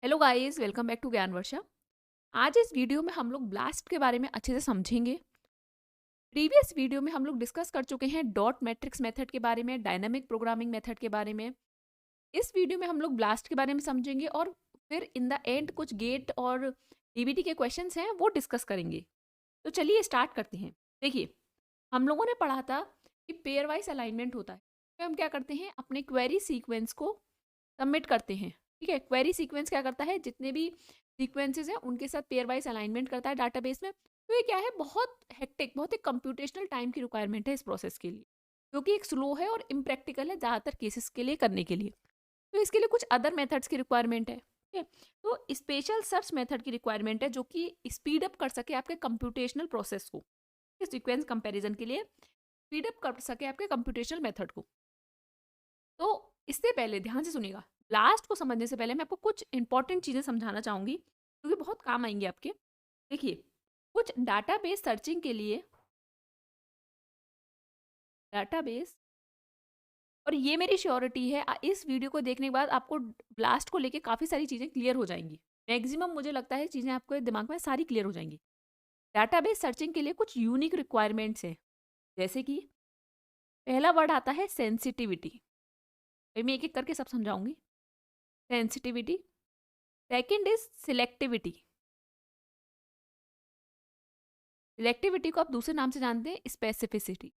Hello guys, welcome back to Gyan Varsha. आज इस video में हम लोग ब्लास्ट के बारे में अच्छे से समझेंगे। प्रीवियस वीडियो में हम लोग डिस्कस कर चुके हैं डॉट मैट्रिक्स मेथड के बारे में, डायनामिक प्रोग्रामिंग मेथड के बारे में। इस वीडियो में हम लोग ब्लास्ट के बारे में समझेंगे और फिर इन द एंड कुछ गेट और डीबीटी के क्वेश्चंस हैं वो डिस्कस करेंगे। तो चलिए स्टार्ट करते हैं। देखिए, हम लोगों ने पढ़ा था कि पेयर वाइज अलाइनमेंट होता है। तो हम क्या करते हैं, अपने क्वेरी सीक्वेंस को सबमिट करते हैं। ठीक है, क्वेरी सीक्वेंस क्या करता है, जितने भी सीक्वेंसेस हैं उनके साथ पेयर वाइज अलाइनमेंट करता है डाटाबेस में। तो ये क्या है, बहुत हेक्टिक, बहुत एक कंप्यूटेशनल टाइम की रिक्वायरमेंट है इस प्रोसेस के लिए, क्योंकि एक स्लो है और इम्प्रैक्टिकल है ज़्यादातर केसेस के लिए करने के लिए। तो इसके लिए कुछ अदर मेथड्स की रिक्वायरमेंट है। ठीक है, तो स्पेशल सर्च मेथड की रिक्वायरमेंट है जो कि स्पीड अप कर सके आपके कंप्यूटेशनल प्रोसेस को, सीक्वेंस कंपैरिजन के लिए स्पीड अप कर सके आपके कंप्यूटेशनल मेथड को। तो इससे पहले ध्यान से सुनिएगा, लास्ट को समझने से पहले मैं आपको कुछ इंपॉर्टेंट चीज़ें समझाना चाहूँगी क्योंकि बहुत काम आएंगे आपके। देखिए, कुछ डाटाबेस सर्चिंग के लिए डाटाबेस, और ये मेरी श्योरिटी है, इस वीडियो को देखने के बाद आपको ब्लास्ट को लेके काफ़ी सारी चीज़ें क्लियर हो जाएंगी। मैक्सिमम मुझे लगता है चीज़ें आपके दिमाग में सारी क्लियर हो जाएंगी। डाटाबेस सर्चिंग के लिए कुछ यूनिक रिक्वायरमेंट्स हैं, जैसे कि पहला वर्ड आता है सेंसिटिविटी। मैं एक एक करके सब समझाऊंगी। Sensitivity. Second is selectivity. Selectivity को आप दूसरे नाम से जानते हैं specificity.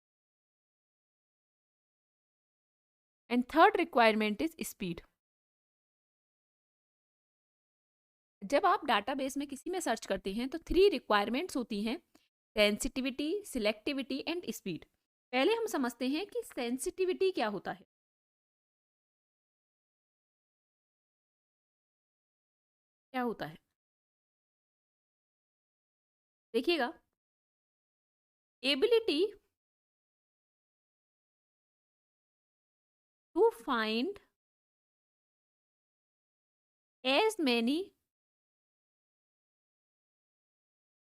And third requirement is speed. जब आप डाटाबेस में किसी में सर्च करते हैं तो 3 रिक्वायरमेंट्स होती हैं, सेंसिटिविटी, सिलेक्टिविटी एंड स्पीड। पहले हम समझते हैं कि सेंसिटिविटी क्या होता है। क्या होता है देखिएगा, ability to find as many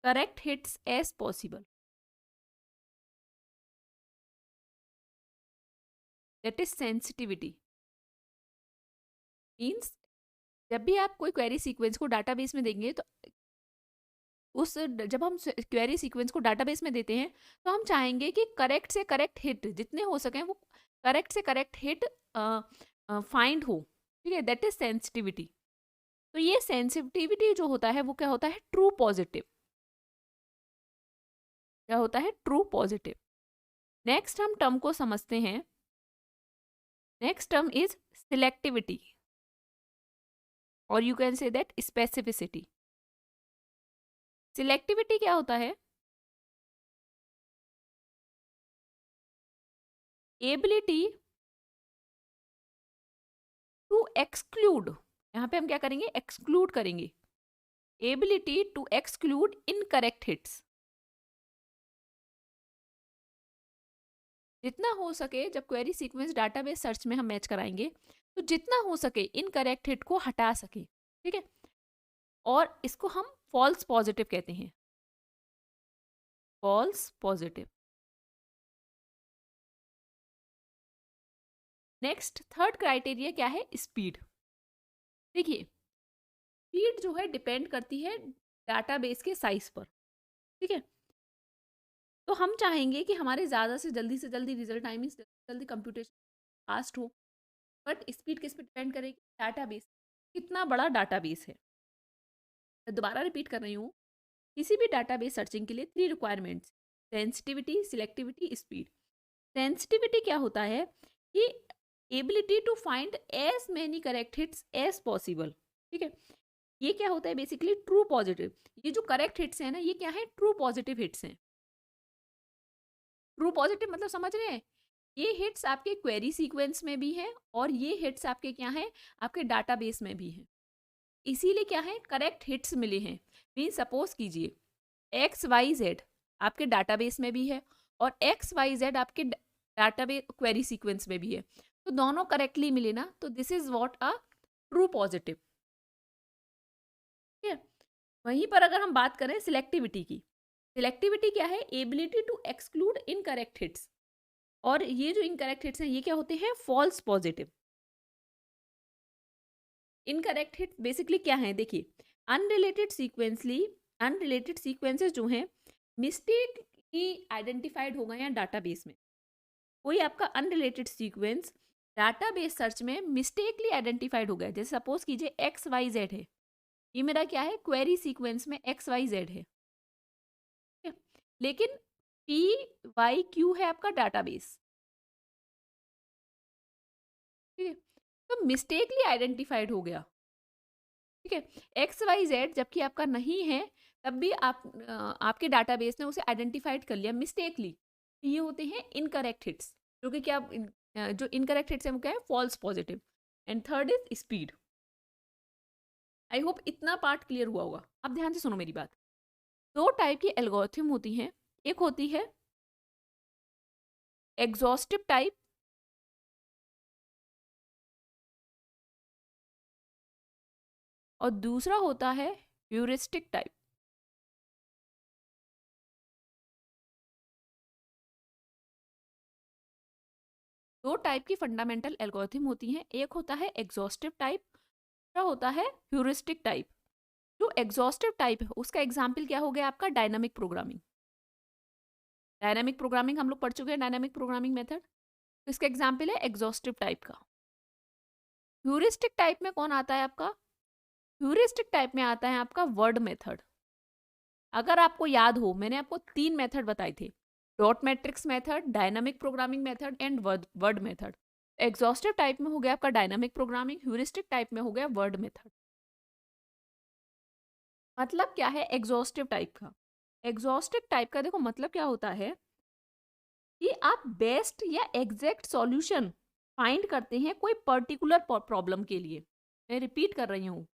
correct hits as possible, that is sensitivity. Means जब भी आप कोई क्वेरी सीक्वेंस को डाटाबेस में देंगे तो जब हम क्वेरी सीक्वेंस को डाटाबेस में देते हैं तो हम चाहेंगे कि करेक्ट से करेक्ट हिट जितने हो सकें वो करेक्ट से करेक्ट हिट फाइंड हो। ठीक है, दैट इज सेंसिटिविटी। तो ये सेंसिटिविटी जो होता है वो क्या होता है, ट्रू पॉजिटिव। क्या होता है, ट्रू पॉजिटिव। नेक्स्ट हम टर्म को समझते हैं। नेक्स्ट टर्म इज सिलेक्टिविटी, और you can say that specificity. Selectivity क्या होता है, एबिलिटी टू एक्सक्लूड। यहाँ पे हम क्या करेंगे, एक्सक्लूड करेंगे। Ability to exclude incorrect hits. जितना हो सके जब क्वेरी सीक्वेंस डाटाबेस सर्च में हम मैच कराएंगे तो जितना हो सके इनकरेक्ट हिट को हटा सके। ठीक है, और इसको हम फॉल्स पॉजिटिव कहते हैं, false positive. Next third criteria क्या है, स्पीड। देखिए, स्पीड जो है डिपेंड करती है डाटाबेस के साइज पर। ठीक है, तो हम चाहेंगे कि हमारे ज़्यादा से जल्दी रिजल्ट टाइम, जल्दी कंप्यूटेशन फास्ट हो। बट स्पीड किस पे डिपेंड करेगी, डाटाबेस, कितना बड़ा डाटाबेस है। मैं दोबारा रिपीट कर रही हूँ, किसी भी डाटाबेस सर्चिंग के लिए 3 requirements, sensitivity, selectivity, speed. Sensitivity क्या होता है कि ability to find as many correct hits as possible. ठीक है, ये क्या होता है बेसिकली, ट्रू पॉजिटिव। ये जो करेक्ट हिट्स हैं ना, ये क्या है, ट्रू पॉजिटिव हिट्स हैं। ट्रू पॉजिटिव मतलब समझ रहे हैं, ये हिट्स आपके क्वेरी सीक्वेंस में भी है और ये हिट्स आपके क्या हैं, आपके डाटाबेस में भी हैं। इसीलिए क्या है, करेक्ट हिट्स मिले हैं। मीन सपोज कीजिए XYZ आपके डाटाबेस में भी है और XYZ आपके डाटाबेस क्वेरी सीक्वेंस में भी है, तो दोनों करेक्टली मिले ना, तो this is what a true positive. ठीक है, वहीं पर अगर हम बात करें सिलेक्टिविटी की, सिलेक्टिविटी क्या है, ability to exclude incorrect hits. और ये जो इनकरेक्ट हिट्स हैं ये क्या होते हैं, false positive. Incorrect hit basically क्या है, देखिए अनरिलेटेड सीक्वेंसेस जो हैं मिस्टेक ही आइडेंटिफाइड हो गए हैं डाटाबेस में। कोई आपका अनरिलेटेड सीक्वेंस डाटाबेस सर्च में मिस्टेकली आइडेंटिफाइड हो गया, जैसे सपोज कीजिए XYZ है, ये मेरा क्या है, क्वेरी सीक्वेंस में XYZ है, ठीक है? लेकिन PYQ है आपका डाटाबेस, ठीक है? तो मिस्टेकली आइडेंटिफाइड हो गया, ठीक है, XYZ जबकि आपका नहीं है, तब भी आपके डाटाबेस ने उसे आइडेंटिफाइड कर लिया मिस्टेकली। ये होते हैं इनकरेक्ट हिट्स, जो कि क्या जो इनकरेक्ट हिट्स है वो क्या है, false positive. And third is speed. I hope इतना पार्ट क्लियर हुआ होगा। अब ध्यान से सुनो मेरी बात। दो टाइप की एल्गोरिथम होती हैं, एक होती है एग्जॉस्टिव टाइप और दूसरा होता है ह्यूरिस्टिक टाइप। दो टाइप की फंडामेंटल एल्गोरिथम होती हैं, एक होता है एग्जॉस्टिव टाइप, दूसरा होता है ह्यूरिस्टिक टाइप। जो एग्जॉस्टिव टाइप है उसका एग्जाम्पल क्या हो गया आपका, डायनामिक प्रोग्रामिंग। डायनामिक प्रोग्रामिंग हम लोग पढ़ चुके हैं, डायनामिक प्रोग्रामिंग मेथड, तो इसका एग्जाम्पल है एग्जॉस्टिव टाइप का। ह्यूरिस्टिक टाइप में कौन आता है आपका, ह्यूरिस्टिक टाइप में आता है आपका वर्ड मेथड। अगर आपको याद हो, मैंने आपको 3 मेथड बताए थे, dot matrix method, dynamic programming method and word method. Exhaustive type में हो गया आपका डायनामिक प्रोग्रामिंग, ह्यूरिस्टिक टाइप में हो गया वर्ड मेथड। मतलब क्या है एग्जॉस्टिव टाइप का, एग्जॉस्टिव टाइप का देखो मतलब क्या होता है कि आप बेस्ट या एग्जैक्ट सॉल्यूशन फाइंड करते हैं कोई पर्टिकुलर प्रॉब्लम के लिए। मैं रिपीट कर रही हूँ,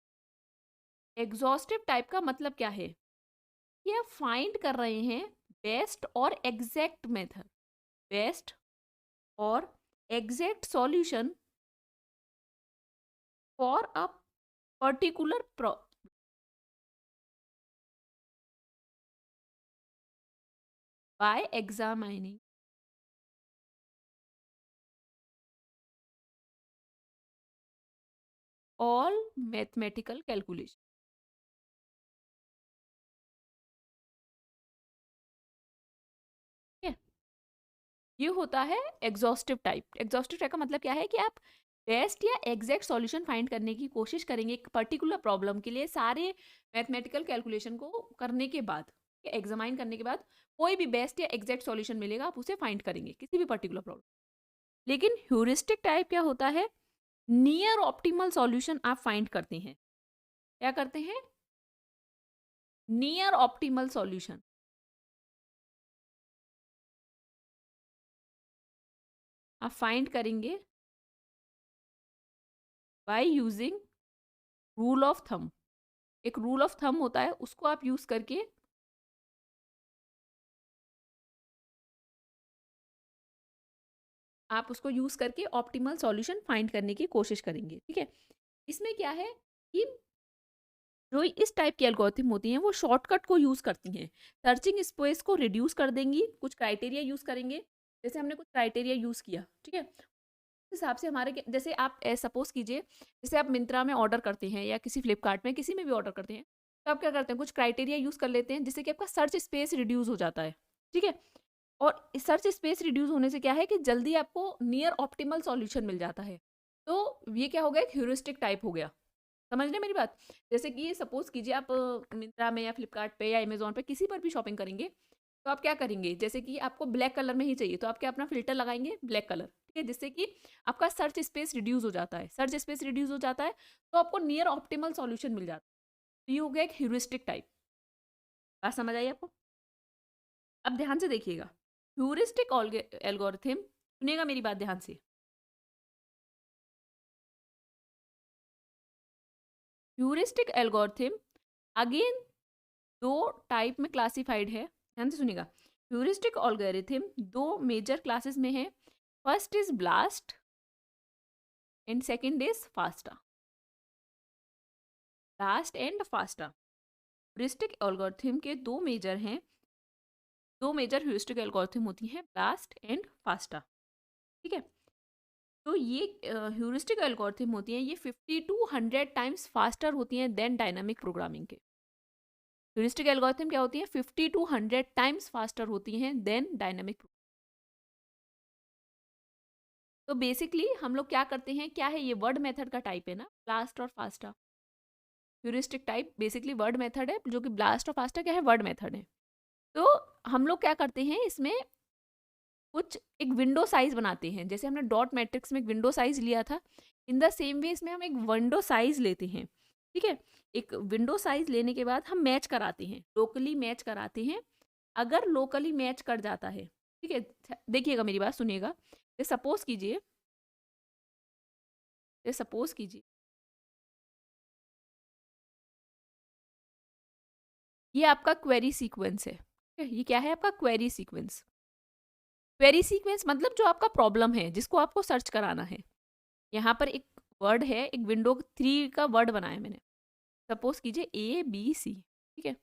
एग्जॉस्टिव टाइप का मतलब क्या है कि आप फाइंड कर रहे हैं बेस्ट और एग्जैक्ट मेथड, बेस्ट और exact solution for a particular bye examining all mathematical calculation. ठीक है, ये होता है एग्जॉस्टिव टाइप। एग्जॉस्टिव टाइप का मतलब क्या है कि आप बेस्ट या एग्जैक्ट सॉल्यूशन फाइंड करने की कोशिश करेंगे एक पर्टिकुलर प्रॉब्लम के लिए, सारे मैथमेटिकल कैलकुलेशन को करने के बाद, एग्जामाइन करने के बाद कोई भी बेस्ट या एग्जैक्ट सॉल्यूशन मिलेगा, आप उसे फाइंड करेंगे किसी भी पर्टिकुलर प्रॉब्लम। लेकिन ह्यूरिस्टिक टाइप क्या होता है, नियर ऑप्टिमल सॉल्यूशन आप फाइंड करते हैं। क्या करते हैं, नियर ऑप्टिमल सॉल्यूशन आप फाइंड करेंगे by using rule of thumb. एक रूल ऑफ थंब होता है, उसको आप यूज करके ऑप्टिमल सॉल्यूशन फाइंड करने की कोशिश करेंगे। ठीक है, इसमें क्या है कि जो इस टाइप की एल्गोरिथम होती हैं वो शॉर्टकट को यूज करती हैं, सर्चिंग स्पेस को रिड्यूस कर देंगी, कुछ क्राइटेरिया यूज करेंगे। जैसे हमने कुछ क्राइटेरिया यूज किया, ठीक है, उस हिसाब से हमारे जैसे आप सपोज कीजिए, जैसे आप मिंत्रा में ऑर्डर करते हैं या किसी फ्लिपकार्ट में किसी में भी ऑर्डर करते हैं, तो आप क्या करते हैं, कुछ क्राइटेरिया यूज कर लेते हैं जिससे कि आपका सर्च स्पेस रिड्यूस हो जाता है। ठीक है, और सर्च स्पेस रिड्यूस होने से क्या है कि जल्दी आपको नियर ऑप्टिमल सॉल्यूशन मिल जाता है। तो ये क्या हो गया, एक ह्यूरिस्टिक टाइप हो गया। समझ रहे मेरी बात। जैसे कि सपोज कीजिए आप मिंत्रा में या फ्लिपकार्ट पे या अमेजोन पे किसी पर भी शॉपिंग करेंगे, तो आप क्या करेंगे, जैसे कि आपको ब्लैक कलर में ही चाहिए तो आप क्या अपना फिल्टर लगाएंगे ब्लैक कलर, ठीक है, जिससे कि आपका सर्च स्पेस रिड्यूस हो जाता है। सर्च स्पेस रिड्यूस हो जाता है तो आपको नियर ऑप्टिमल सॉल्यूशन मिल जाता है। तो ये हो गया एक ह्यूरिस्टिक टाइप। बात समझ आई आपको। अब ध्यान से देखिएगा, ह्यूरिस्टिक एल्गोरिथम, सुनिएगा मेरी बात ध्यान से। ह्यूरिस्टिक एल्गोरिथम अगेन दो टाइप में क्लासिफाइड है, ध्यान से सुनिएगा। ह्यूरिस्टिक एल्गोरिथम दो मेजर क्लासेस में है, first is blast and second is FASTA. Blast and FASTA heuristic algorithm के दो मेजर हैं, दो मेजर ह्यूरिस्टिक एल्गोरिथम होती हैं, ब्लास्ट एंड फास्टा। ठीक है, तो ये ह्यूरिस्टिक एल्गोरिथम होती हैं, ये 50 to 100 टाइम्स फास्टर होती हैं देन डायनामिक प्रोग्रामिंग के। ह्यूरिस्टिक एल्गोरिथम क्या होती है? 50 to 100 टाइम्स फास्टर होती हैं देन डायनामिक। तो बेसिकली हम लोग क्या करते हैं, क्या है ये वर्ड मेथड का टाइप है ना, ब्लास्ट और FASTA. Heuristic type basically word method है, जो कि ब्लास्ट और फास्टा क्या है, वर्ड मेथड है। तो हम लोग क्या करते हैं इसमें, कुछ एक विंडो साइज बनाते हैं, जैसे हमने डॉट मैट्रिक्स में एक विंडो साइज लिया था, इन द सेम वे इसमें हम एक विंडो साइज लेते हैं। ठीक है, एक विंडो साइज लेने के बाद हम मैच कराते हैं, लोकली मैच कराते हैं। अगर लोकली मैच कर जाता है, ठीक है, देखिएगा मेरी बात सुनिएगा, सपोज कीजिए, सपोज कीजिए ये आपका क्वेरी सीक्वेंस है। ठीक है, ये क्या है आपका क्वेरी सीक्वेंस। क्वेरी सीक्वेंस मतलब जो आपका प्रॉब्लम है जिसको आपको सर्च कराना है। यहाँ पर एक वर्ड है, एक विंडो 3 का वर्ड बनाया मैंने, सपोज कीजिए ABC। ठीक है,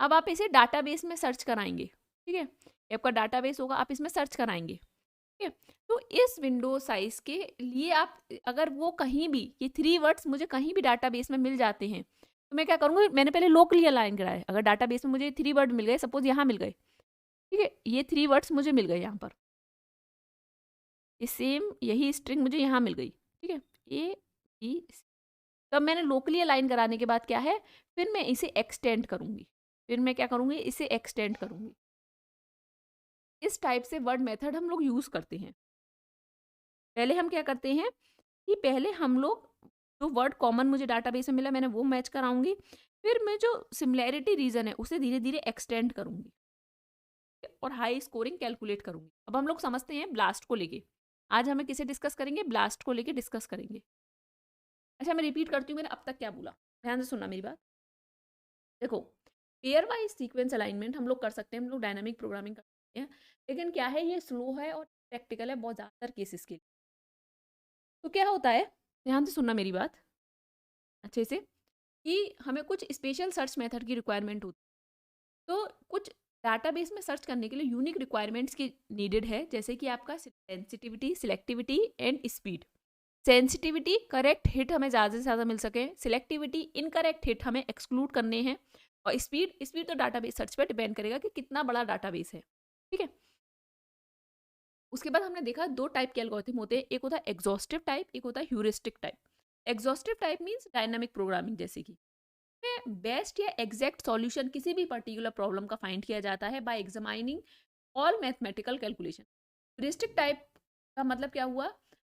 अब आप इसे डाटाबेस में सर्च कराएंगे। ठीक है, ये आपका डाटाबेस होगा, आप इसमें सर्च कराएंगे। ठीक है, तो इस विंडो साइज के लिए आप, अगर वो कहीं भी ये 3 वर्ड्स मुझे कहीं भी डाटाबेस में मिल जाते हैं, तो मैं क्या करूँगी, मैंने पहले लोकली अलाइन कराया। अगर डाटाबेस में मुझे 3 वर्ड मिल गए, सपोज यहाँ मिल गए, ठीक है, ये 3 वर्ड्स मुझे मिल गए यहाँ पर, ये सेम यही स्ट्रिंग मुझे यहाँ मिल गई। ठीक है, ABC। तब मैंने लोकली अलाइन कराने के बाद क्या है, फिर मैं इसे एक्सटेंड करूँगी, फिर मैं क्या करूँगी, इसे एक्सटेंड करूँगी। इस टाइप से वर्ड मेथड हम लोग यूज़ करते हैं। पहले हम क्या करते हैं कि पहले हम लोग जो वर्ड कॉमन मुझे डाटाबेस में मिला मैंने वो मैच कराऊंगी, फिर मैं जो सिमिलैरिटी रीजन है उसे धीरे धीरे एक्सटेंड करूंगी और हाई स्कोरिंग कैलकुलेट करूंगी। अब हम लोग समझते हैं ब्लास्ट को लेके, आज हमें किसे डिस्कस करेंगे, ब्लास्ट को लेके डिस्कस करेंगे। अच्छा मैं रिपीट करती हूँ मैंने अब तक क्या बोला, ध्यान से सुनना मेरी बात। देखो, पेयर वाइज सीक्वेंस अलाइनमेंट हम लोग कर सकते हैं, हम लोग डायनामिक प्रोग्रामिंग कर सकते हैं, लेकिन क्या है ये स्लो है और प्रैक्टिकल है बहुत ज़्यादातर केसेस के लिए। तो क्या होता है, ध्यान से सुनना मेरी बात अच्छे से, कि हमें कुछ स्पेशल सर्च मेथड की रिक्वायरमेंट होती है। तो कुछ डाटाबेस में सर्च करने के लिए यूनिक रिक्वायरमेंट्स की नीडेड है, जैसे कि आपका sensitivity, selectivity and speed. Sensitivity, correct hit हमें ज़्यादा से ज़्यादा मिल सके, सिलेक्टिविटी, इनकरेक्ट हिट हमें एक्सक्लूड करने हैं, और स्पीड, स्पीड तो डाटाबेस सर्च पर डिपेंड करेगा कि कितना बड़ा डाटाबेस है। ठीक है, उसके बाद हमने देखा 2 टाइप के एल्गोरिथम होते हैं, एक होता है एग्जॉस्टिव टाइप, एक होता है heuristic type. Exhaustive type means dynamic programming, जैसे कि में बेस्ट या एग्जैक्ट सॉल्यूशन किसी भी पर्टिकुलर प्रॉब्लम का फाइंड किया जाता है bye examining all mathematical calculation. Heuristic type का मतलब क्या हुआ,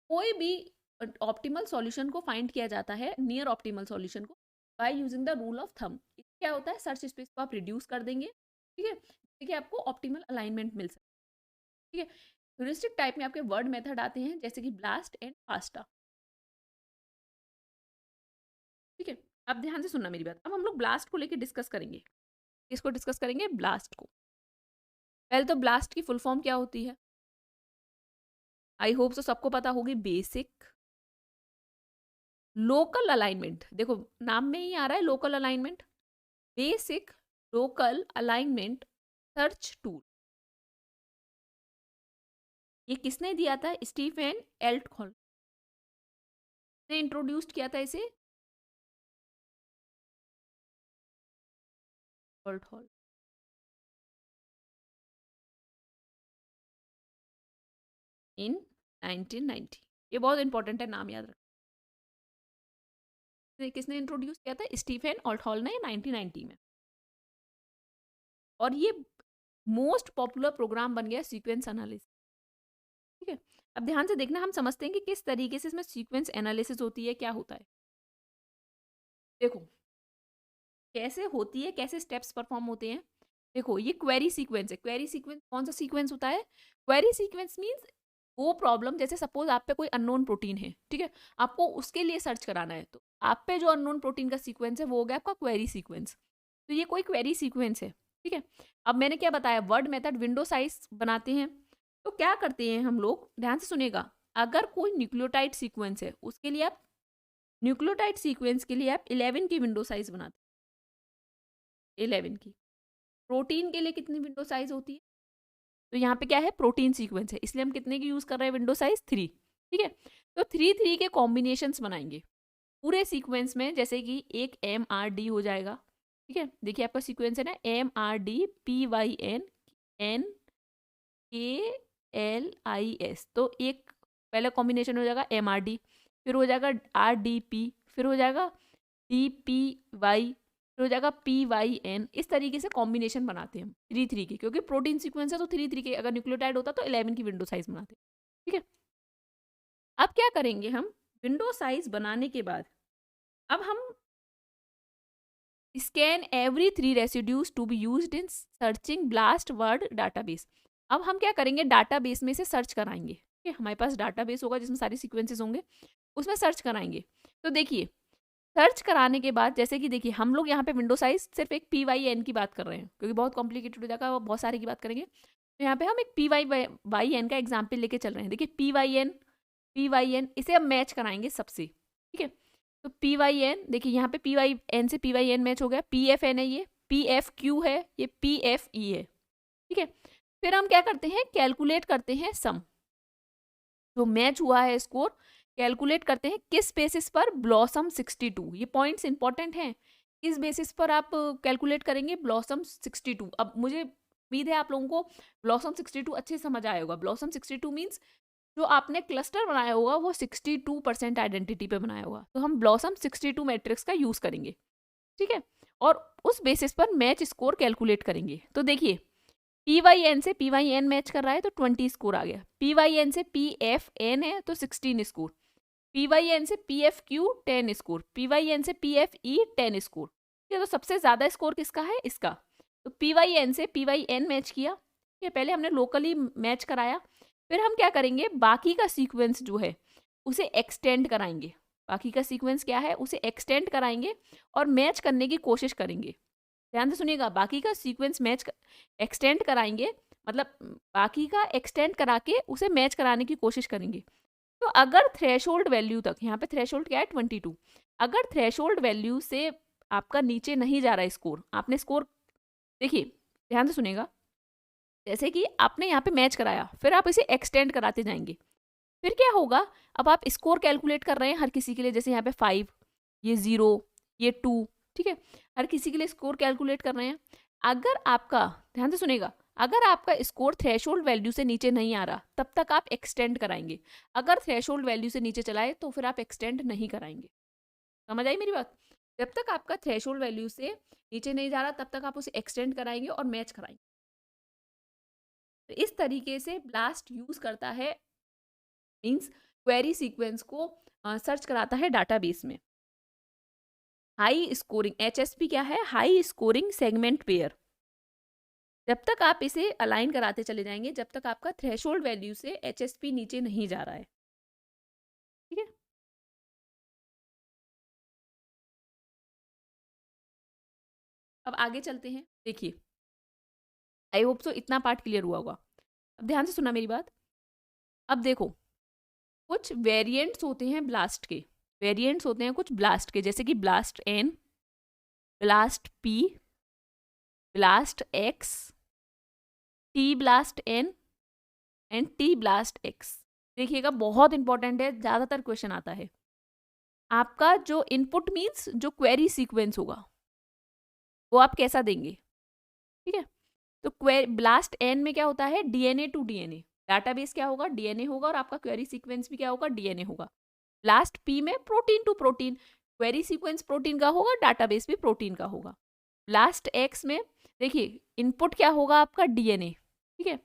कोई भी ऑप्टिमल सॉल्यूशन को फाइंड किया जाता है, नियर ऑप्टिमल सॉल्यूशन को, by using the rule of thumb. क्या होता है, सर्च स्पेस को आप रिड्यूस कर देंगे, ठीक है, देखिए आपको ऑप्टिमल अलाइनमेंट मिल सकता है। ठीक है, ह्यूरिस्टिक टाइप में आपके वर्ड मेथड आते हैं जैसे कि ब्लास्ट एंड फास्टा। ठीक है, अब ध्यान से सुनना मेरी बात, अब हम लोग ब्लास्ट को लेकर डिस्कस करेंगे। इसको डिस्कस करेंगे ब्लास्ट को। पहले तो ब्लास्ट की फुल फॉर्म क्या होती है, आई होप तो सबको पता होगी, बेसिक लोकल अलाइनमेंट। देखो नाम में ही आ रहा है local alignment, basic local alignment search tool. ये किसने दिया था, स्टीफन एल्टहॉल ने इंट्रोड्यूस किया था इसे, एल्टहॉल। इन 1990, ये बहुत इंपॉर्टेंट है, नाम याद रखना। किसने इंट्रोड्यूस किया था, स्टीफन ऑल्टहॉल ने 1990 में, और ये मोस्ट पॉपुलर प्रोग्राम बन गया सीक्वेंस एनालिसिस। ठीक है, अब ध्यान से देखना, हम समझते हैं कि किस तरीके से इसमें सीक्वेंस एनालिसिस होती है, क्या होता है। देखो कैसे होती है, कैसे स्टेप्स परफॉर्म होते हैं। देखो ये क्वेरी सीक्वेंस है, क्वेरी सीक्वेंस कौन सा सीक्वेंस होता है, क्वेरी सीक्वेंस मींस वो प्रॉब्लम, जैसे सपोज आप पे कोई अननोन प्रोटीन है, ठीक है, आपको उसके लिए सर्च कराना है, तो आप पे जो अननोन प्रोटीन का सीक्वेंस है वो हो गया आपका क्वेरी सीक्वेंस। तो ये कोई क्वेरी सीक्वेंस है। ठीक है, अब मैंने क्या बताया, वर्ड मेथड विंडो साइज बनाते हैं। तो क्या करते हैं हम लोग, ध्यान से सुनेगा, अगर कोई न्यूक्लियोटाइड सीक्वेंस है उसके लिए आप, न्यूक्लियोटाइड सीक्वेंस के लिए आप 11 की विंडो साइज बनाते हैं, 11 की। प्रोटीन के लिए कितनी विंडो साइज होती है, तो यहाँ पे क्या है, प्रोटीन सीक्वेंस है, इसलिए हम कितने की यूज कर रहे हैं, विंडो साइज 3। ठीक है। तो 3 3 के कॉम्बिनेशंस बनाएंगे पूरे सीक्वेंस में, जैसे कि एक MRD हो जाएगा। ठीक है, देखिए आपका सीक्वेंस है ना, MRD PYN KLIS, तो एक पहला कॉम्बिनेशन हो जाएगा MRD, फिर हो जाएगा RDP, फिर हो जाएगा DPY, फिर हो जाएगा PYN। इस तरीके से कॉम्बिनेशन बनाते हैं हम 3 3 के, क्योंकि प्रोटीन सीक्वेंस है तो 3 3 के, अगर न्यूक्लियोटाइड होता तो 11 की विंडो साइज बनाते हैं। ठीक है, अब क्या करेंगे हम, विंडो साइज बनाने के बाद अब हम scan every 3 residues to be used in searching BLAST word database. अब हम क्या करेंगे, डाटाबेस में से सर्च कराएंगे। ठीक है, हमारे पास डाटाबेस होगा जिसमें सारे सीक्वेंसेस होंगे, उसमें सर्च कराएंगे। तो देखिए सर्च कराने के बाद, जैसे कि देखिए हम लोग यहाँ पे विंडो साइज सिर्फ एक PYN की बात कर रहे हैं, क्योंकि बहुत कॉम्प्लिकेटेड हो जाएगा, बहुत सारे की बात करेंगे। तो यहाँ पे हम एक PYN का एग्जाम्पल लेके चल रहे हैं। देखिए PYN इसे अब मैच कराएंगे सबसे। ठीक है, तो PYN देखिए यहाँ पे PYN से PYN मैच हो गया, PFN है ये, PFQ है ये, PFE है। ठीक है, फिर हम क्या करते हैं, कैलकुलेट करते हैं सम, जो मैच हुआ है स्कोर कैलकुलेट करते हैं किस बेसिस पर, ब्लॉसम 62। ये पॉइंट्स इंपॉर्टेंट हैं, किस बेसिस पर आप कैलकुलेट करेंगे, ब्लॉसम 62। अब मुझे उम्मीद है आप लोगों को ब्लॉसम 62 अच्छे से समझ आया होगा। ब्लॉसम 62 मीन्स जो आपने क्लस्टर बनाया होगा वो 62% आइडेंटिटी पे बनाया होगा, तो हम ब्लॉसम 62 मैट्रिक्स का यूज करेंगे। ठीक है, और उस बेसिस पर मैच स्कोर कैलकुलेट करेंगे। तो देखिए PYN से PYN मैच कर रहा है तो 20 स्कोर आ गया, PYN से PFN है तो 16 स्कोर, PYN से PFQ 10 स्कोर, PYN से PFE 10 स्कोर। ठीक है, तो सबसे ज्यादा स्कोर किसका है, इसका। तो PYN से PYN मैच किया। ठीक है, पहले हमने लोकली मैच कराया, फिर हम क्या करेंगे, बाकी का सीक्वेंस जो है उसे एक्सटेंड कराएंगे। बाकी का सीक्वेंस क्या है, उसे एक्सटेंड कराएंगे और मैच करने की कोशिश करेंगे। ध्यान से सुनिएगा, बाकी का सीक्वेंस एक्सटेंड कराएंगे, मतलब बाकी का एक्सटेंड करा के उसे मैच कराने की कोशिश करेंगे। तो अगर थ्रेशोल्ड वैल्यू तक, यहाँ पे थ्रेशोल्ड क्या है 22, अगर थ्रेशोल्ड वैल्यू से आपका नीचे नहीं जा रहा है स्कोर, आपने स्कोर देखिए ध्यान से सुनिएगा, जैसे कि आपने यहाँ पे मैच कराया, फिर आप इसे एक्सटेंड कराते जाएंगे, फिर क्या होगा, अब आप स्कोर कैलकुलेट कर रहे हैं हर किसी के लिए, जैसे यहाँ पे 5, ये 0, ये 2। ठीक है, हर किसी के लिए स्कोर कैलकुलेट कर रहे हैं। अगर आपका, ध्यान से सुनेगा, अगर आपका स्कोर थ्रेशोल्ड वैल्यू से नीचे नहीं आ रहा तब तक आप एक्सटेंड कराएंगे, अगर थ्रेशोल्ड वैल्यू से नीचे चलाए तो फिर आप एक्सटेंड नहीं कराएंगे। समझ आई मेरी बात, जब तक आपका थ्रेशोल्ड वैल्यू से नीचे नहीं जा रहा तब तक आप उसे एक्सटेंड कराएंगे और मैच कराएंगे। तो इस तरीके से ब्लास्ट यूज करता है, मीन्स क्वेरी सीक्वेंस को सर्च कराता है डाटाबेस में। हाई स्कोरिंग, HSP क्या है, हाई स्कोरिंग सेगमेंट पेयर। जब तक आप इसे अलाइन कराते चले जाएंगे जब तक आपका थ्रेशोल्ड वैल्यू से HSP नीचे नहीं जा रहा है। ठीक है, अब आगे चलते हैं। देखिए आई होप सो इतना पार्ट क्लियर हुआ होगा। अब ध्यान से सुना मेरी बात। अब देखो कुछ वेरिएंट्स होते हैं ब्लास्ट के, वेरिएंट्स होते हैं कुछ ब्लास्ट के, जैसे कि blast N, blast P, blast X, T blast N and T blast X। देखिएगा बहुत इंपॉर्टेंट है, ज्यादातर क्वेश्चन आता है। आपका जो इनपुट मीन्स जो क्वेरी सीक्वेंस होगा वो आप कैसा देंगे। ठीक है, तो ब्लास्ट N में क्या होता है, DNA टू DNA, डाटाबेस क्या होगा, DNA होगा, और आपका क्वेरी सीक्वेंस भी क्या होगा, DNA होगा। ब्लास्ट P में protein to protein, query sequence protein का होगा, डाटाबेस भी प्रोटीन का होगा। ब्लास्ट X में देखिए इनपुट क्या होगा आपका DNA। ठीक है,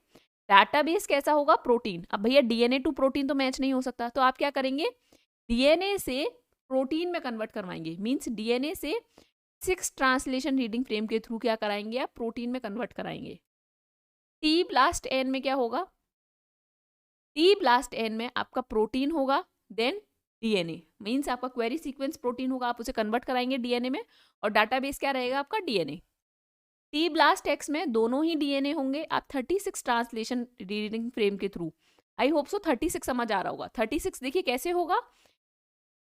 डाटाबेस कैसा होगा, प्रोटीन। अब भैया DNA टू प्रोटीन तो मैच नहीं हो सकता, तो आप क्या करेंगे, DNA से प्रोटीन में कन्वर्ट करवाएंगे, मीन्स DNA से 6 ट्रांसलेशन रीडिंग फ्रेम के थ्रू क्या कराएंगे, आप प्रोटीन में कन्वर्ट कराएंगे। T ब्लास्ट N में क्या होगा, T ब्लास्ट N में आपका प्रोटीन होगा, देन DNA, मीन्स आपका क्वेरी सीक्वेंस प्रोटीन होगा, आप उसे कन्वर्ट कराएंगे DNA में, और डाटाबेस क्या रहेगा आपका DNA। T ब्लास्ट X में दोनों ही DNA होंगे, आप 36 ट्रांसलेशन रीडिंग फ्रेम के थ्रू, आई होप सो 36 समझ आ रहा होगा। 36 देखिए कैसे होगा,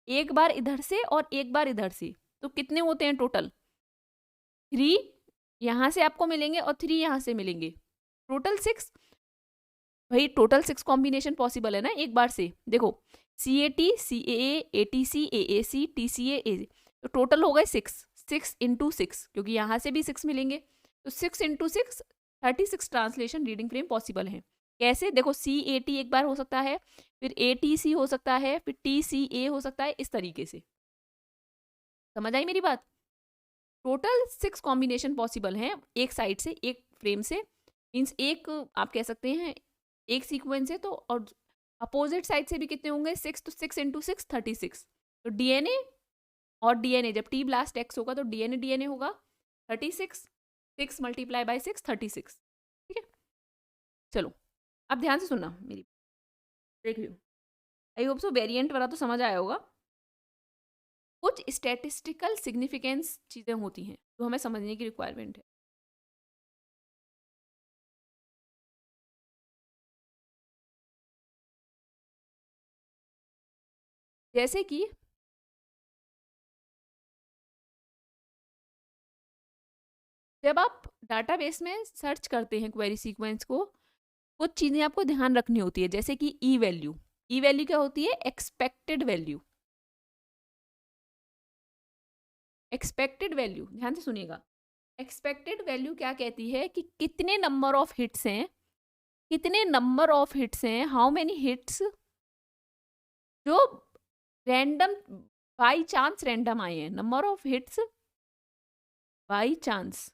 एक बार इधर से और एक बार इधर से, तो कितने होते हैं टोटल, 3 यहां से आपको मिलेंगे और 3 यहां से मिलेंगे, टोटल 6। भाई टोटल 6 कॉम्बिनेशन पॉसिबल है ना एक बार से। देखो CAT, CAA, ATC, AAC, TCA, AZ, तो टोटल हो गए 6, 6 इंटू 6, क्योंकि यहाँ से भी 6 मिलेंगे, तो 6 into 6 36 translation reading frame possible है। कैसे? देखो CAT एक बार हो सकता है, फिर ATC हो सकता है, फिर TCA हो सकता है, इस तरीके से। समझ आई मेरी बात? टोटल 6 कॉम्बिनेशन पॉसिबल हैं एक साइड से, एक फ्रेम से, मीन्स एक आप कह सकते हैं एक सीक्वेंस है, तो और अपोजिट साइड से भी कितने होंगे? 6, तो 6 इंटू 6 36। तो DNA और DNA जब T ब्लास्ट X होगा तो DNA होगा 36, 6 मल्टीप्लाई बाई 6 36। ठीक है, चलो अब ध्यान से सुनना मेरी, देख लो। आई होप सो वेरिएंट वाला तो समझ आया होगा। कुछ स्टैटिस्टिकल सिग्निफिकेंस चीज़ें होती हैं जो हमें समझने की रिक्वायरमेंट है। जैसे कि जब आप डाटाबेस में सर्च करते हैं क्वेरी सीक्वेंस को, कुछ चीज़ें आपको ध्यान रखनी होती है, जैसे कि ई वैल्यू। ई वैल्यू क्या होती है? Expected value. एक्सपेक्टेड वैल्यू ध्यान से सुनिएगा। एक्सपेक्टेड वैल्यू क्या कहती है कि कितने नंबर ऑफ हिट्स हैं, कितने नंबर ऑफ हिट्स हैं, हाउ मेनी हिट्स जो रैंडम बाई चांस रैंडम आए हैं, number of hits by chance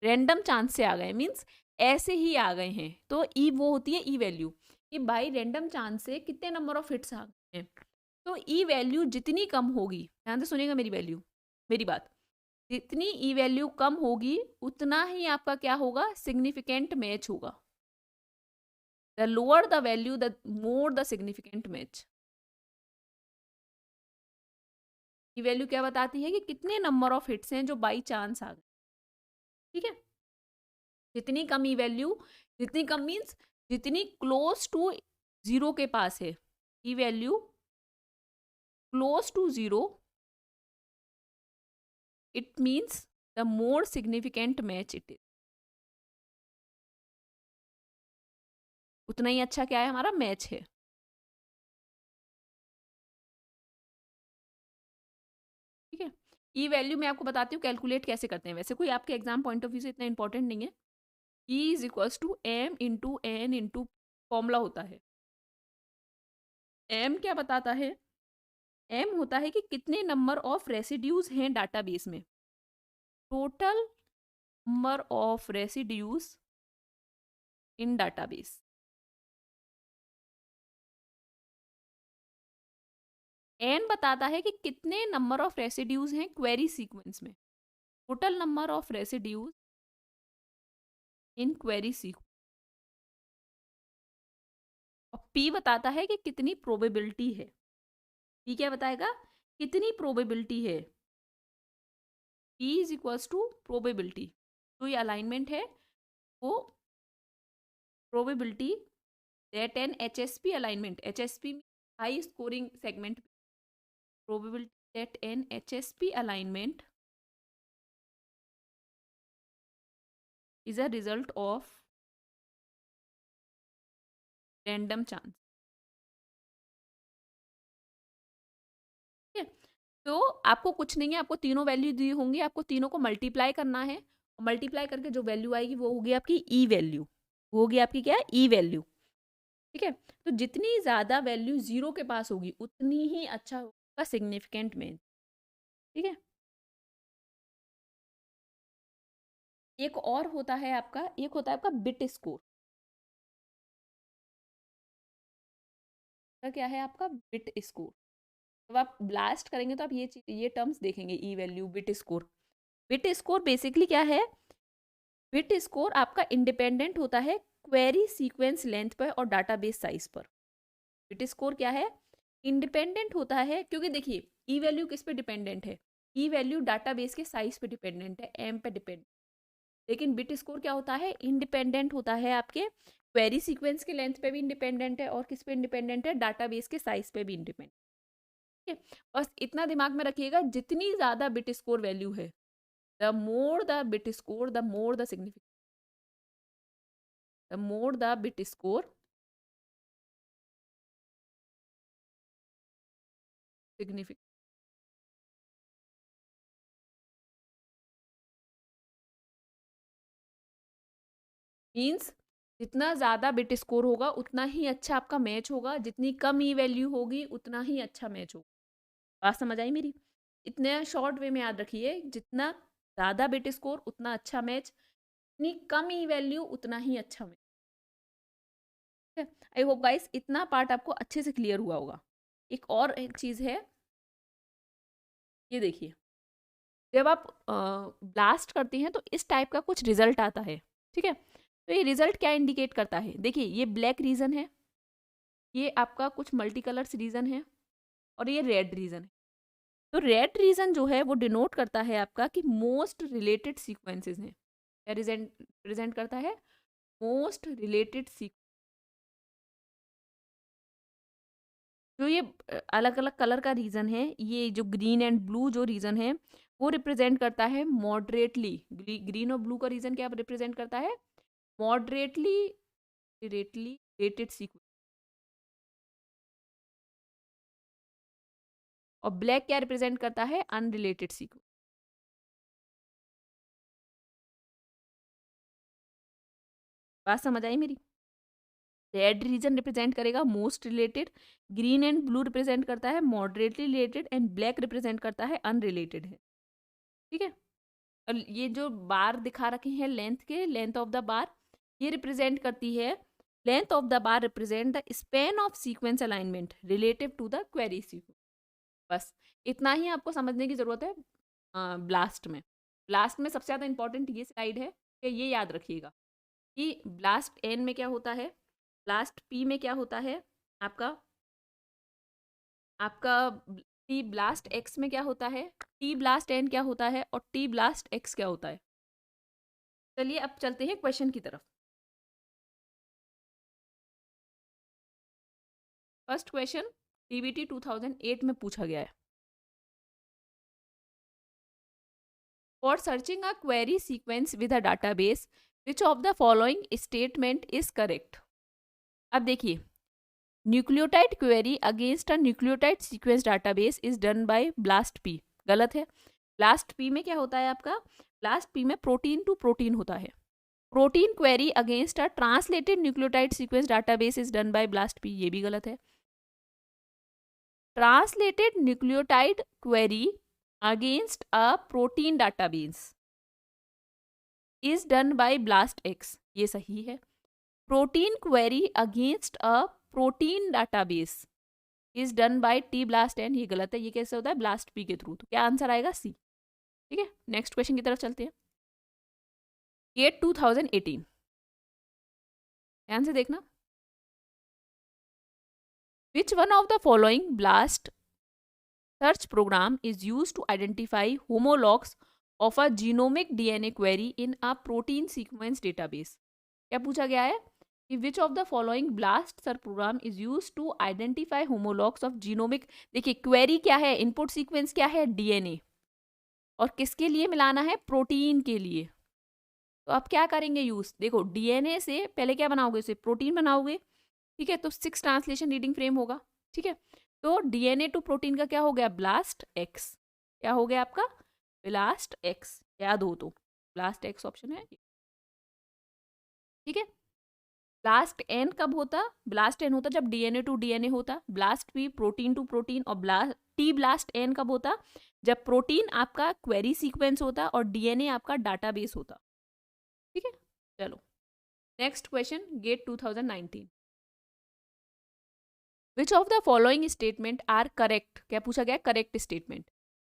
random chance से आ गए, मीन्स ऐसे ही आ गए हैं, तो ई वो होती है ई वैल्यू, कि बाई रैंडम चांस से कितने नंबर ऑफ हिट्स आ गए हैं। तो ई वैल्यू जितनी कम होगी, ध्यान से सुनिएगा मेरी वैल्यू, मेरी बात, जितनी ई वैल्यू कम होगी उतना ही आपका क्या होगा? सिग्निफिकेंट मैच होगा। The lower the value the more the significant match. E value क्या बताती है कि कितने नंबर ऑफ हिट्स हैं जो बाई चांस आ गए। ठीक है, जितनी कम ई वैल्यू, जितनी कम मीन्स जितनी क्लोज टू जीरो के पास है, E value close to zero, it means the more significant match it is. उतना ही अच्छा क्या है? हमारा मैच है। ठीक है, ई वैल्यू मैं आपको बताती हूँ कैलकुलेट कैसे करते हैं, वैसे कोई आपके एग्जाम पॉइंट ऑफ व्यू से इतना इंपॉर्टेंट नहीं है। E is equals to M into N into formula होता है। एम क्या बताता है? एम होता है कि कितने नंबर ऑफ रेसिड्यूज हैं डाटाबेस में, total number of residues in database. N बताता है कि कितने नंबर ऑफ रेसिड्यूज हैं क्वेरी सीक्वेंस में, total number of residues in query sequence. और पी बताता है कि कितनी प्रोबेबिलिटी है। पी क्या बताएगा? कितनी प्रोबेबिलिटी है। P is equals to probability, तो ये अलाइनमेंट है वो probability that an HSP alignment, HSP high scoring segment, probability that an HSP alignment is a result of random chance। ठीक है, तो आपको कुछ नहीं है, आपको तीनों वैल्यू दी होंगी, आपको तीनों को मल्टीप्लाई करना है, और मल्टीप्लाई करके जो वैल्यू आएगी वो होगी आपकी ई वैल्यू, वो होगी आपकी क्या? ई वैल्यू। ठीक है, तो जितनी ज्यादा वैल्यू जीरो के पास होगी उतनी ही अच्छा होगा सिग्निफिकेंट में। ठीक है, एक और होता है आपका, एक होता है आपका बिट स्कोर। क्या है आपका? Bit score. जब आप ब्लास्ट करेंगे तो आप ये टर्म्स देखेंगे, ई value, bit score. Bit score basically क्या है? बिट स्कोर आपका इंडिपेंडेंट होता है क्वेरी सीक्वेंस लेंथ पर और डाटाबेस साइज पर। बिट स्कोर क्या है? इंडिपेंडेंट होता है, क्योंकि देखिए ई वैल्यू किस पे डिपेंडेंट है? ई वैल्यू डाटाबेस के साइज पे डिपेंडेंट है, एम पे डिपेंड। लेकिन बिट स्कोर क्या होता है? इंडिपेंडेंट होता है आपके क्वेरी सीक्वेंस के लेंथ पे भी इंडिपेंडेंट है, और किस पे इंडिपेंडेंट है? डाटाबेस के साइज पे भी इंडिपेंडेंट। ठीक है, बस इतना दिमाग में रखिएगा, जितनी ज्यादा बिट स्कोर वैल्यू है, the more the bit score the more the significant, the more the bit score significant means जितना ज़्यादा बिट स्कोर होगा उतना ही अच्छा आपका मैच होगा, जितनी कम ई वैल्यू होगी उतना ही अच्छा मैच होगा। बात समझ आई मेरी? इतने शॉर्ट वे में याद रखिए, जितना ज़्यादा बिट स्कोर उतना अच्छा मैच, जितनी कम ई वैल्यू उतना ही अच्छा मैच। आई होप गाइस इतना पार्ट आपको अच्छे से क्लियर हुआ होगा। एक चीज़ है, ये देखिए, जब आप ब्लास्ट करते हैं तो इस टाइप का कुछ रिजल्ट आता है, ठीक है? तो ये रिजल्ट क्या इंडिकेट करता है? देखिए, ये ब्लैक रीजन है, ये आपका कुछ मल्टी कलर्स रीजन है, और ये रेड रीजन है। तो रेड रीजन जो है वो डिनोट करता है आपका कि मोस्ट रिलेटेड सीक्वेंसेस हैं। क्या रिप्रेजेंट करता है? Most related sequence. जो ये अलग अलग कलर का रीजन है, ये जो ग्रीन एंड ब्लू जो रीजन है वो रिप्रेजेंट करता है मॉडरेटली, ग्रीन और ब्लू का रीजन क्या रिप्रेजेंट करता है? Moderately related sequence. और ब्लैक क्या रिप्रेजेंट करता है? Unrelated sequence. बात समझ आई मेरी? रेड रीजन रिप्रेजेंट करेगा most related, green and blue represent करता है moderately related, and black represent करता है अनरिलेटेड है, ठीक है? और ये जो बार दिखा रखे हैं लेंथ के, लेंथ ऑफ द बार, ये रिप्रेजेंट करती है, length of the bar represent the span of sequence alignment relative to the query sequence. बस इतना ही आपको समझने की जरूरत है। ब्लास्ट में, ब्लास्ट में सबसे ज़्यादा इंपॉर्टेंट ये स्लाइड है कि ये याद रखिएगा कि ब्लास्ट एन में क्या होता है, ब्लास्ट पी में क्या होता है, आपका आपका टी ब्लास्ट एक्स में क्या होता है, टी ब्लास्ट एन क्या होता है, और टी ब्लास्ट एक्स क्या होता है। चलिए अब चलते हैं क्वेश्चन की तरफ। फर्स्ट क्वेश्चन डीबीटी 2008 में पूछा गया है। For searching a query sequence with a database which of the following statement is correct. अब देखिए, nucleotide query against a nucleotide sequence database is done by blast P, गलत है। ब्लास्ट पी में क्या होता है आपका? ब्लास्ट पी में प्रोटीन टू प्रोटीन होता है। Protein query against a translated nucleotide sequence database is done by blast P, ये भी गलत है। Translated nucleotide query against a protein database is done by BLAST X, ये सही है। Protein query against a protein database is done by T BLAST N, ये गलत है। ये कैसे होता है? ब्लास्ट पी के थ्रू। तो क्या आंसर आएगा? सी, ठीक है? नेक्स्ट क्वेश्चन की तरफ चलते हैं। गेट 2018, ध्यान से देखना। Which one of the following BLAST search program is use to identify homologs of a genomic DNA query in a protein sequence database. क्या पूछा गया है कि which of the following BLAST search program is use to identify homologs of genomic. देखिए, query क्या है? Input sequence क्या है? डीएनए। और किसके लिए मिलाना है? प्रोटीन के लिए। तो आप क्या करेंगे यूज? देखो, डीएनए से पहले क्या बनाओगे? उसे प्रोटीन बनाओगे, ठीक है? तो 6 ट्रांसलेशन रीडिंग फ्रेम होगा, ठीक है? तो डीएनए टू प्रोटीन का क्या हो गया? Blast x. क्या हो गया आपका? ब्लास्ट एक्स, याद हो तो ब्लास्ट एक्स ऑप्शन है, ठीक है? ब्लास्ट एन कब होता? ब्लास्ट एन होता जब डीएनए टू डीएनए होता। BLAST P protein to protein, और टी ब्लास्ट एन कब होता? जब प्रोटीन आपका क्वेरी सीक्वेंस होता और डीएनए आपका डाटाबेस होता, ठीक है? चलो next question, GATE 2019। Which of the following statement are correct? क्या पूछा गया? Correct statement.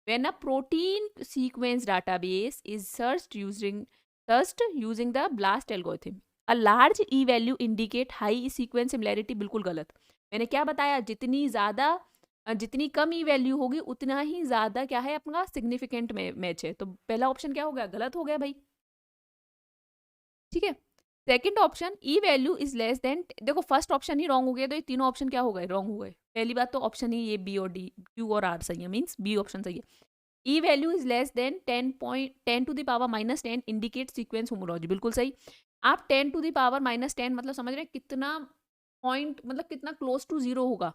When a protein sequence database is searched using the BLAST algorithm, a large E value indicate high sequence similarity, बिल्कुल गलत। मैंने क्या बताया? जितनी कम E value होगी उतना ही ज्यादा क्या है अपना सिग्निफिकेंट मैच है। तो पहला ऑप्शन क्या हो गया? गलत हो गया भाई, ठीक है? Second option E value is less then, देखो फर्स्ट ऑप्शन ही रॉन्ग हो गया, तो ये तीनों ऑप्शन क्या हो गए? रॉन्ग हो गए। पहली बात तो ऑप्शन ही ये बी और डी, क्यू और आर सही है, मीन्स बी ऑप्शन सही है। E value is less than 10 to the power -10 indicate sequence homology, बिल्कुल सही। आप 10 टू द पावर -10 मतलब समझ रहे हैं कितना पॉइंट, मतलब कितना क्लोज टू जीरो होगा?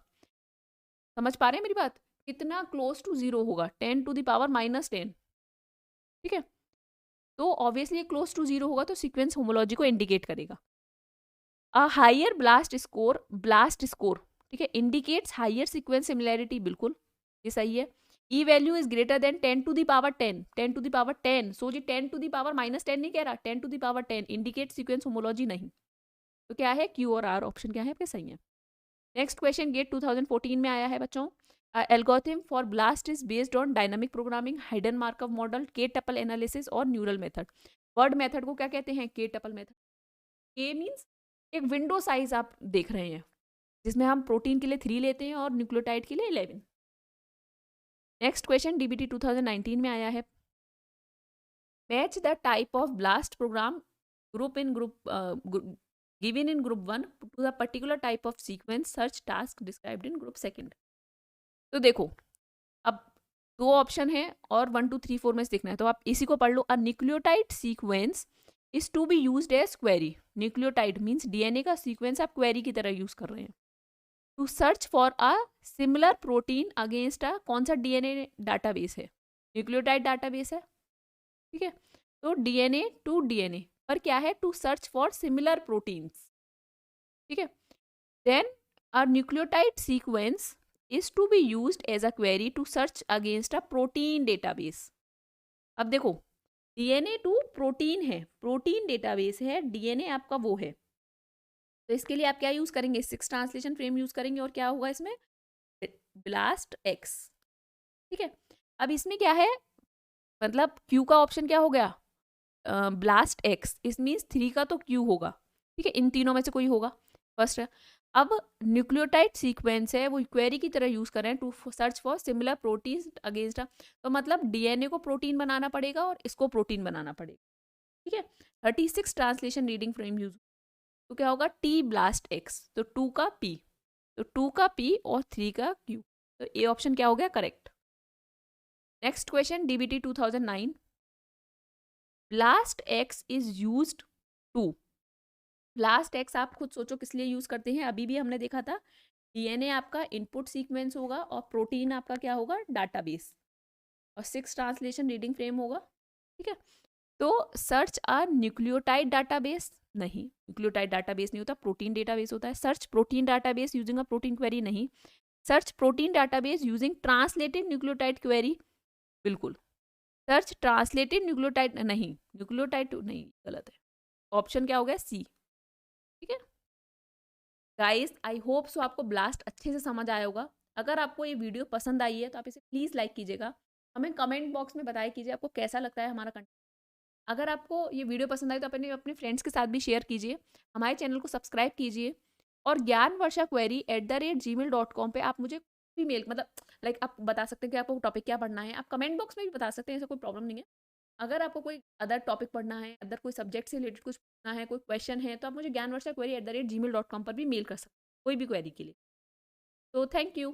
समझ पा रहे हैं मेरी बात? कितना क्लोज टू जीरो होगा, 10 टू द पावर -10, ठीक है। तो ऑब्वियसली क्लोज टू जीरो होगा तो सीक्वेंस होमोलॉजी को इंडिकेट करेगा। अ हायर ब्लास्ट स्कोर, ठीक है, इंडिकेट्स हायर सीक्वेंस सिमिलैरिटी, बिल्कुल ये सही है। E value is greater than 10 to the power 10, 10 to the power 10, so जी 10 टू द पावर -10 नहीं कह रहा, 10 to the power 10 indicate sequence homology नहीं। तो क्या है, क्यू और आर ऑप्शन क्या है आपके सही है। नेक्स्ट क्वेश्चन गेट 2014 में आया है बच्चों। Algorithm for BLAST is based on dynamic programming, hidden Markov model, k tuple analysis और न्यूरल मेथड। वर्ड मेथड को क्या कहते हैं, k tuple method. K means एक विंडो साइज आप देख रहे हैं जिसमें हम प्रोटीन के लिए 3 लेते हैं और न्यूक्लियोटाइड के लिए 11। नेक्स्ट क्वेश्चन डीबीटी 2019 में आया है। Match the type of BLAST program given in group 1 to the particular type of sequence search task described in group 2। तो देखो, अब 2 ऑप्शन है और 1 2 3 4 में से देखना है, तो आप इसी को पढ़ लो। A nucleotide sequence is to be used as query. Nucleotide means DNA का सीक्वेंस आप क्वेरी की तरह यूज कर रहे हैं। To search for a similar protein against a, कौन सा डीएनए डाटाबेस है, न्यूक्लियोटाइड डाटाबेस है, ठीक है। तो डीएनए टू डीएनए पर क्या है, to search for similar proteins, ठीक है। Then a nucleotide sequence is to be used as a query to search against a protein database। अब देखो, डीएनए टू प्रोटीन है, प्रोटीन डेटाबेस है, डीएनए आपका वो है, तो इसके लिए आप क्या यूज करेंगे, 6 ट्रांसलेशन फ्रेम यूज करेंगे और क्या होगा इसमें, ब्लास्ट एक्स, ठीक है। अब इसमें क्या है, मतलब क्यू का ऑप्शन क्या हो गया, ब्लास्ट एक्स, इस मीन्स 3 का तो क्यू होगा, ठीक है, इन तीनों में से कोई होगा, फर्स्ट है। अब न्यूक्लियोटाइड सीक्वेंस है वो क्वेरी की तरह यूज कर रहे हैं to search for similar protein against, तो मतलब डीएनए को प्रोटीन बनाना पड़ेगा और इसको प्रोटीन बनाना पड़ेगा, ठीक है। 36 ट्रांसलेशन रीडिंग फ्रेम यूज, तो क्या होगा, टी ब्लास्ट एक्स, तो 2 का पी, तो 2 का पी और 3 का क्यू, तो ए ऑप्शन क्या हो गया correct. Next question DBT 2009। BLAST X is used to, BLAST X आप खुद सोचो किस लिए यूज करते हैं, अभी भी हमने देखा था डीएनए आपका इनपुट सीक्वेंस होगा और प्रोटीन आपका क्या होगा, डाटाबेस, और 6 ट्रांसलेशन रीडिंग फ्रेम होगा, ठीक है। तो सर्च अ न्यूक्लियोटाइड डाटाबेस नहीं, न्यूक्लियोटाइड डाटाबेस नहीं होता, प्रोटीन डेटाबेस होता है। Search protein database using a protein query नहीं। Search protein database using translated nucleotide query, बिल्कुल। सर्च ट्रांसलेटेड न्यूक्लियोटाइड नहीं, न्यूक्लियोटाइड नहीं, गलत है, ऑप्शन क्या हो गया सी, ठीक है। गाइस आई होप सो आपको ब्लास्ट अच्छे से समझ आया होगा। अगर आपको ये वीडियो पसंद आई है तो आप इसे प्लीज़ लाइक कीजिएगा, हमें कमेंट बॉक्स में बताया कीजिए आपको कैसा लगता है हमारा कंटेंट। अगर आपको ये वीडियो पसंद आए तो अपने अपने फ्रेंड्स के साथ भी शेयर कीजिए, हमारे चैनल को सब्सक्राइब कीजिए, और gyanvarshaquery@gmail.com पे आप मुझे भी मेल, मतलब लाइक आप बता सकते हैं कि आपको टॉपिक क्या पढ़ना है, आप कमेंट बॉक्स में भी बता सकते हैं, ऐसा कोई प्रॉब्लम नहीं है। अगर आपको कोई अदर टॉपिक पढ़ना है, अदर कोई सब्जेक्ट से रिलेटेड कुछ पूछना है, कोई क्वेश्चन है, तो आप मुझे ज्ञानवर्षा क्वेरी @gmail.com पर भी मेल कर सकते हैं कोई भी क्वेरी के लिए। तो थैंक यू।